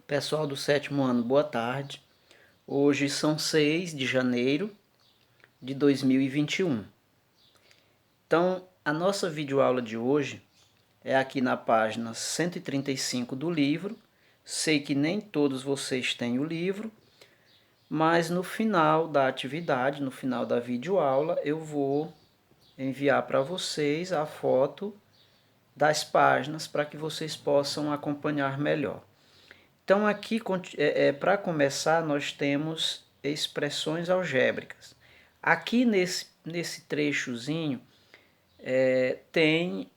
Pessoal do sétimo ano, boa tarde. Hoje são 6 de janeiro de 2021. Então, a nossa videoaula de hoje é aqui na página 135 do livro. Sei que nem todos vocês têm o livro, mas no final da atividade, no final da videoaula, eu vou enviar para vocês a foto das páginas para que vocês possam acompanhar melhor. Então aqui, para começar, nós temos expressões algébricas. Aqui nesse trechozinho tem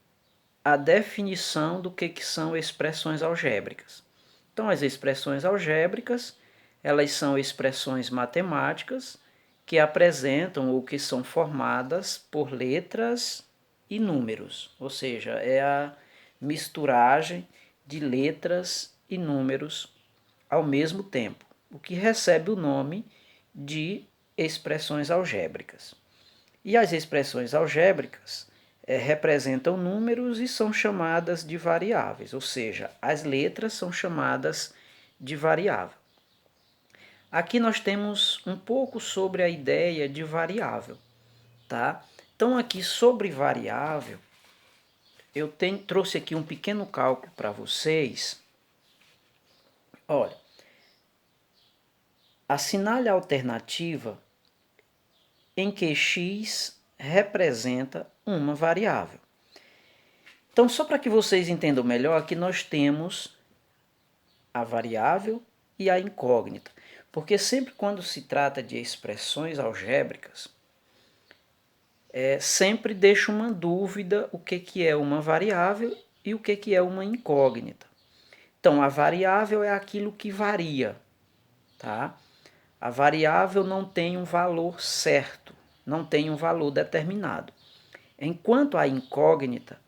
a definição do que são expressões algébricas. Então as expressões algébricas, elas são expressões matemáticas que apresentam ou que são formadas por letras e números, ou seja, é a misturagem de letras e números ao mesmo tempo, o que recebe o nome de expressões algébricas. E as expressões algébricas representam números e são chamadas de variáveis, ou seja, as letras são chamadas de variável. Aqui nós temos um pouco sobre a ideia de variável, tá? Então aqui sobre variável, eu trouxe aqui um pequeno cálculo para vocês. Olha, assinale a alternativa em que x representa uma variável. Então, só para que vocês entendam melhor, aqui nós temos a variável e a incógnita. Porque sempre quando se trata de expressões algébricas, sempre deixa uma dúvida o que é uma variável e o que é uma incógnita. Então, a variável é aquilo que varia, tá? A variável não tem um valor certo, não tem um valor determinado. Enquanto a incógnita,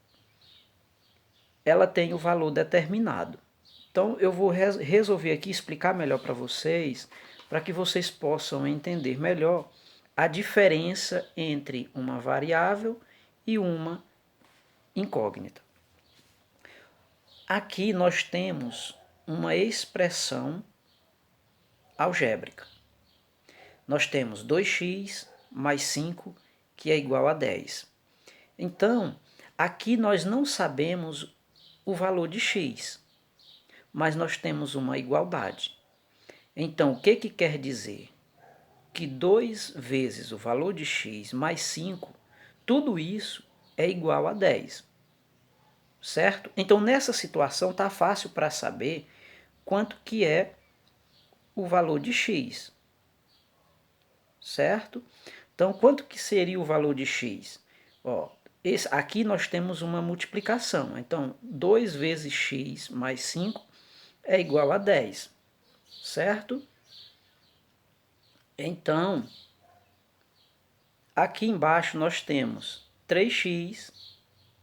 ela tem o valor determinado. Então eu vou resolver aqui explicar melhor para que vocês possam entender melhor a diferença entre uma variável e uma incógnita. Aqui nós temos uma expressão algébrica. Nós temos 2x mais 5, que é igual a 10. Então, aqui nós não sabemos o valor de x, mas nós temos uma igualdade. Então, o que quer dizer? Que 2 vezes o valor de x mais 5, tudo isso é igual a 10. Certo? Então, nessa situação, está fácil para saber quanto que é o valor de x. Certo? Então, quanto que seria o valor de x? Ó, aqui nós temos uma multiplicação. Então, 2 vezes x mais 5 é igual a 10. Certo? Então, aqui embaixo nós temos 3x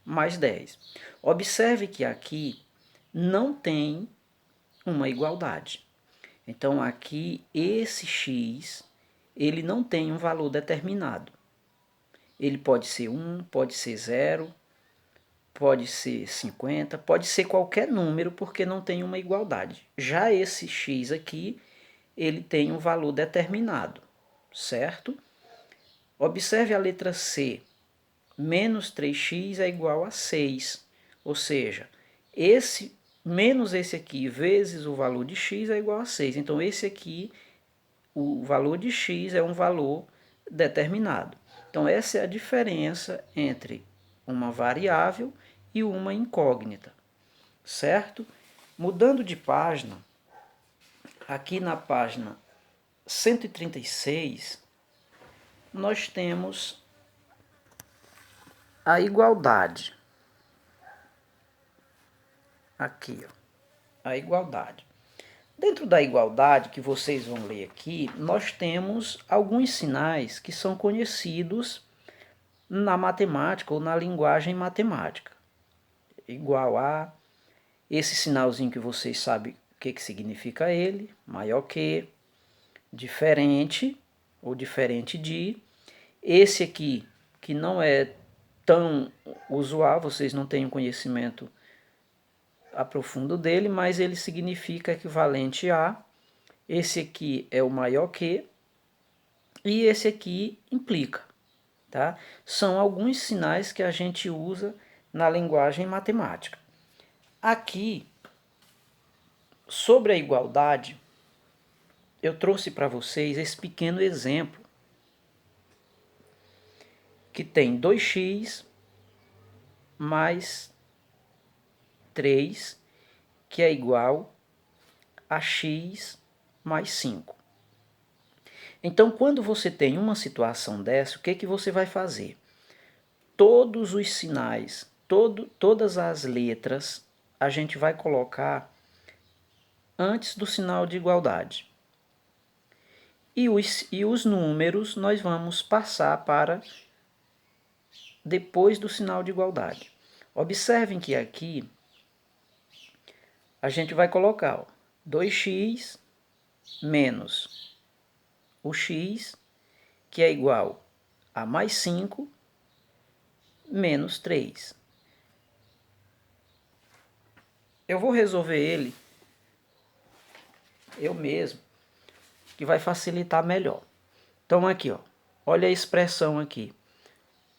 mais 10. Observe que aqui não tem uma igualdade. Então, aqui esse x, ele não tem um valor determinado. Ele pode ser 1, pode ser 0, pode ser 50, pode ser qualquer número, porque não tem uma igualdade. Já esse x aqui, ele tem um valor determinado, certo? Observe a letra C. Menos 3x é igual a 6. Ou seja, menos esse aqui vezes o valor de x é igual a 6. Então, esse aqui, o valor de x é um valor determinado. Então, essa é a diferença entre uma variável e uma incógnita, certo? Mudando de página, aqui na página 136, nós temos a igualdade. Aqui, ó, a igualdade. Dentro da igualdade que vocês vão ler aqui, nós temos alguns sinais que são conhecidos na matemática ou na linguagem matemática. Igual a, esse sinalzinho que vocês sabem o que significa ele, maior que, diferente ou diferente de. Esse aqui, que não é tão usual, vocês não têm um conhecimento aprofundo dele, mas ele significa equivalente a, esse aqui é o maior que, e esse aqui implica, tá? São alguns sinais que a gente usa na linguagem matemática. Aqui, sobre a igualdade, eu trouxe para vocês esse pequeno exemplo, que tem 2x mais 3, que é igual a x mais 5. Então, quando você tem uma situação dessa, o que você vai fazer? Todos os sinais, todas as letras, a gente vai colocar antes do sinal de igualdade. E os números nós vamos passar para depois do sinal de igualdade. Observem que aqui a gente vai colocar 2x menos o x, que é igual a mais 5 menos 3. Eu vou resolver ele eu mesmo, que vai facilitar melhor. Então aqui, ó, olha a expressão aqui,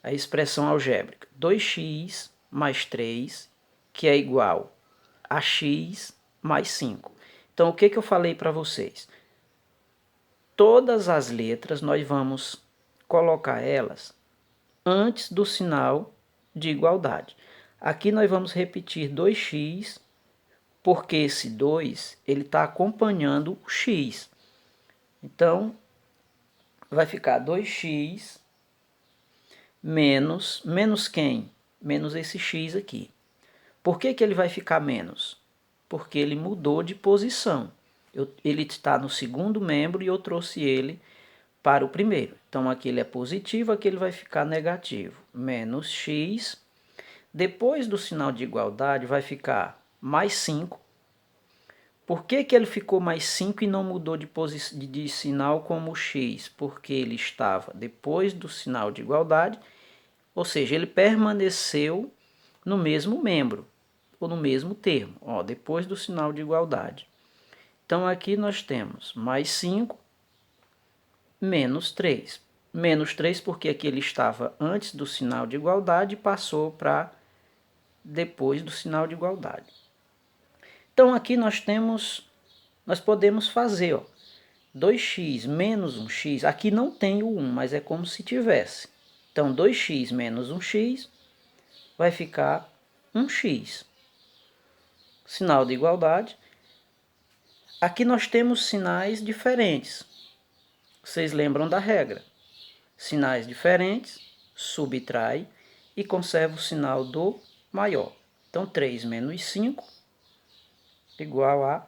a expressão algébrica, 2x mais 3, que é igual a x mais 5. Então o que eu falei para vocês? Todas as letras nós vamos colocar elas antes do sinal de igualdade. Aqui nós vamos repetir 2x, porque esse 2 ele está acompanhando o x. Então, vai ficar 2x menos quem? Menos esse x aqui. Por que ele vai ficar menos? Porque ele mudou de posição. Ele está no segundo membro e eu trouxe ele para o primeiro. Então, aqui ele é positivo, aqui ele vai ficar negativo. Menos x. Depois do sinal de igualdade vai ficar mais 5. Por que ele ficou mais 5 e não mudou de sinal como x? Porque ele estava depois do sinal de igualdade, ou seja, ele permaneceu no mesmo membro, ou no mesmo termo, ó, depois do sinal de igualdade. Então aqui nós temos mais 5 menos 3. Menos 3 porque aqui ele estava antes do sinal de igualdade e passou para depois do sinal de igualdade. Então aqui nós podemos fazer, ó, 2x menos 1x, aqui não tem o 1, mas é como se tivesse. Então 2x menos 1x vai ficar 1x. Sinal de igualdade. Aqui nós temos sinais diferentes. Vocês lembram da regra? Sinais diferentes, subtrai e conserva o sinal do maior. Então 3 menos 5 igual a,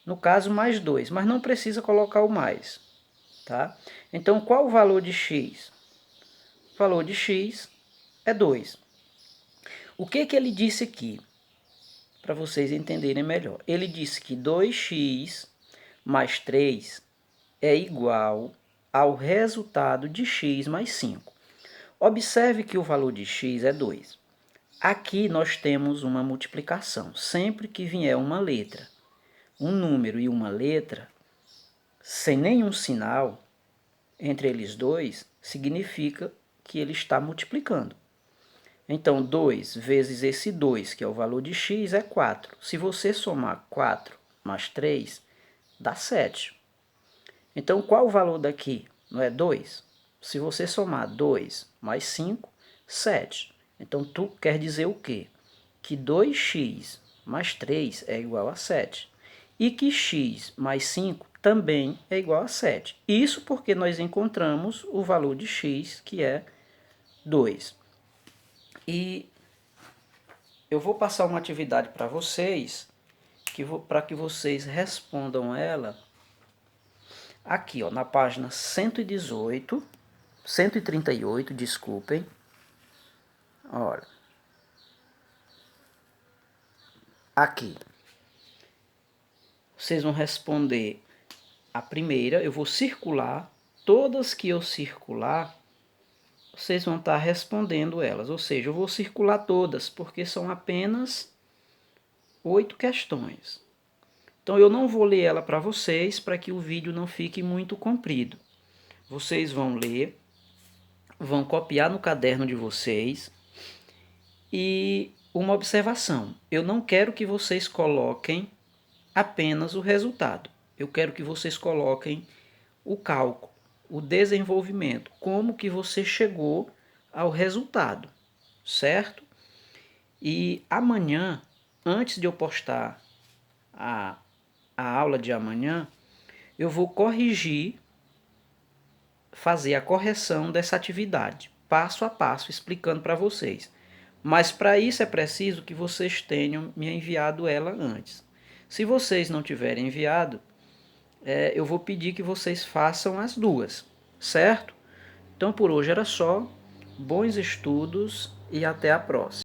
no caso, mais 2, mas não precisa colocar o mais, tá? Então, qual o valor de x? O valor de x é 2. O que ele disse aqui? Para vocês entenderem melhor. Ele disse que 2x mais 3 é igual ao resultado de x mais 5. Observe que o valor de x é 2. Aqui nós temos uma multiplicação. Sempre que vier uma letra, um número e uma letra, sem nenhum sinal entre eles dois, significa que ele está multiplicando. Então, 2 vezes esse 2, que é o valor de x, é 4. Se você somar 4 mais 3, dá 7. Então, qual o valor daqui? Não é 2? Se você somar 2 mais 5, 7. Então, tu quer dizer o quê? Que 2x mais 3 é igual a 7. E que x mais 5 também é igual a 7. Isso porque nós encontramos o valor de x, que é 2. E eu vou passar uma atividade para vocês, para que vocês respondam ela aqui, ó, na página 138, desculpem. Olha. Aqui. Vocês vão responder a primeira, eu vou circular, todas que eu circular, vocês vão estar respondendo elas. Ou seja, eu vou circular todas, porque são apenas 8 questões. Então eu não vou ler ela para vocês, para que o vídeo não fique muito comprido. Vocês vão ler, vão copiar no caderno de vocês. E uma observação, eu não quero que vocês coloquem apenas o resultado. Eu quero que vocês coloquem o cálculo, o desenvolvimento, como que você chegou ao resultado, certo? E amanhã, antes de eu postar a aula de amanhã, eu vou corrigir, fazer a correção dessa atividade, passo a passo, explicando para vocês. Mas para isso é preciso que vocês tenham me enviado ela antes. Se vocês não tiverem enviado, eu vou pedir que vocês façam as duas, certo? Então por hoje era só, bons estudos e até a próxima.